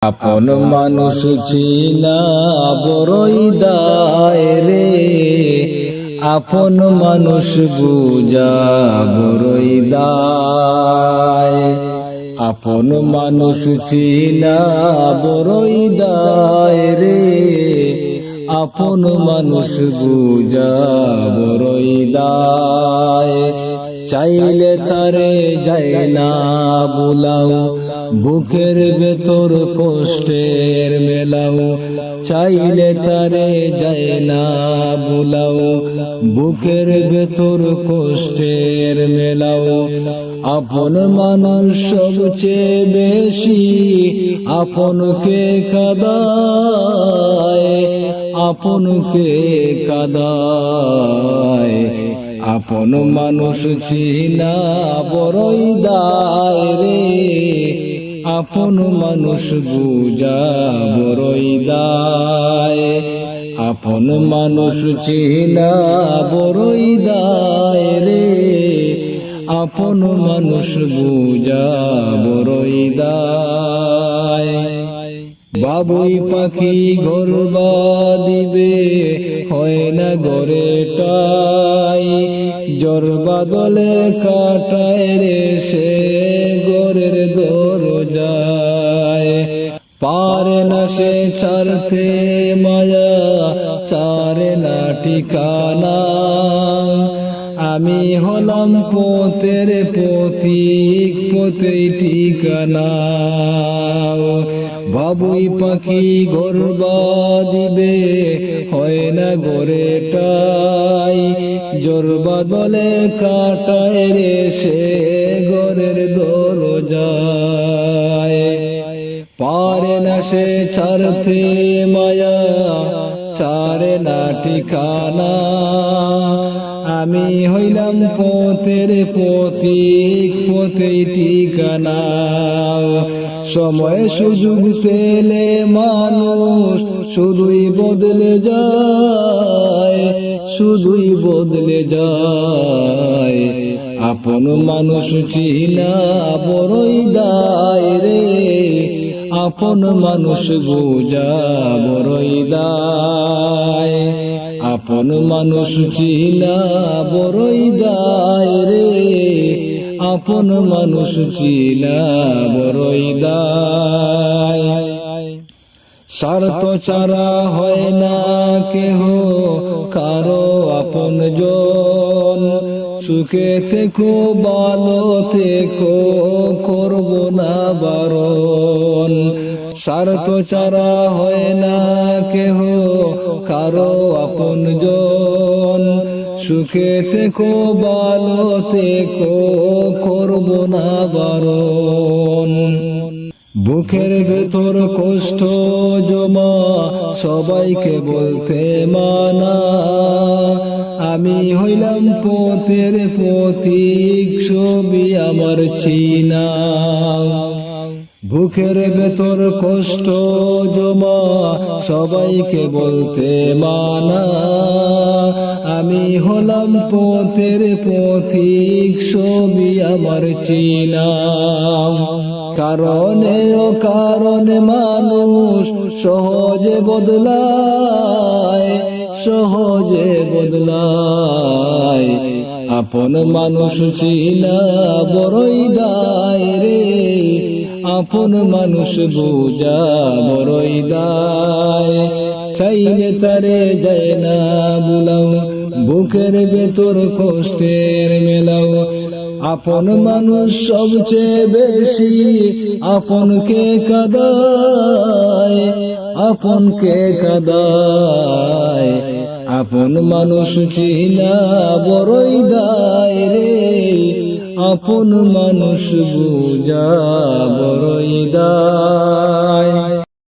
আপন মানুষ চিনা বড়ই দায় রে, আপন মানুষ বুঝা বড়ই দায়। আপন মানুষ চিনা বড়ই দায় রে, আপন মানুষ বুঝা বড়ই দায়। চাইলে তারে যায় না বুলাও, বুকের ভেতর কষ্টের মেলাও। চাইলে তারে যায় না বুলাও, বুকের ভেতর কষ্টের মেলাও। আপন মানুষ সবচেয়ে বেশি আপনকে কাঁদায়, আপনকে কাঁদায়। আপন মানুষ চিনা বড়ই দায় রে, আপন মানুষ বুঝা বড়ই দায়। আপন মানুষ চিনা বড়ই দায় রে, আপন মানুষ বুঝা বড়ই দায়। বাবুই পাখি ঘর দিবে হয় না ঘরেটাই, জ্বর বাদলে কাটায় রে সে ঘরের দরজায়। পারে না সে ছাড়তে মায়া, চারে না ঠিকানা। আমি হলাম পথের পথিক, পথেই ঠিকানা। বাবুই পাখি ঘর দিবে হয় না ঘরেটাই, জ্বর বাদলে কাটায় রে সে ঘরের দরজায়। পারে না সে ছাড়তে মায়া, চারে না ঠিকানা। আমি হইলাম পথের পথিক, পথেই ঠিকানা। সময় সুযোগ পেলে মানুষ শুধুই বদলে যায়, শুধুই বদলে যায়। আপন মানুষ চিনা বড়ই দায় রে, আপন মানুষ বুঝা বড়ই দায়। আপন মানুষ চিনা বড়ই দায় রে, আপন মানুষ চিনা বড়ই দায়। স্বার্থ ছাড়া হয় না কেহ কারো আপন জন, সুখে থেকো ভালো থেকো করব না বারণ। স্বার্থ ছাড়া হয় না কেহ কারো আপন জন, সুখে থেকো ভালো থেকো করব না বারণ। বুকের ভেতর কষ্ট জমা সবাইকে বলতে মানা। আমি হইলাম পথের পথিক, ছবি আমার চিনা। বুকের ভেতর কষ্ট জমা সবাইকে বলতে মানা। আমি হলাম পথের পথিক, ছবি আমার চিনা। কারণে ও কারণে মানুষ সহজে বদলায়, সহজে বদলায়। আপন মানুষ চিনা বড়ই দায় রে, আপন মানুষ বুঝা বড়ই দায়। চাইলে তারে যায় না বুলাও, বুকের ভেতর কষ্টের মেলাও। আপন মানুষ সবচেয়ে বেশি আপনকে কাঁদায়, আপনকে কাঁদায়। আপন মানুষ চিনা বড়ই দায় রে, আপন মানুষ বুঝা বড়ই দায়।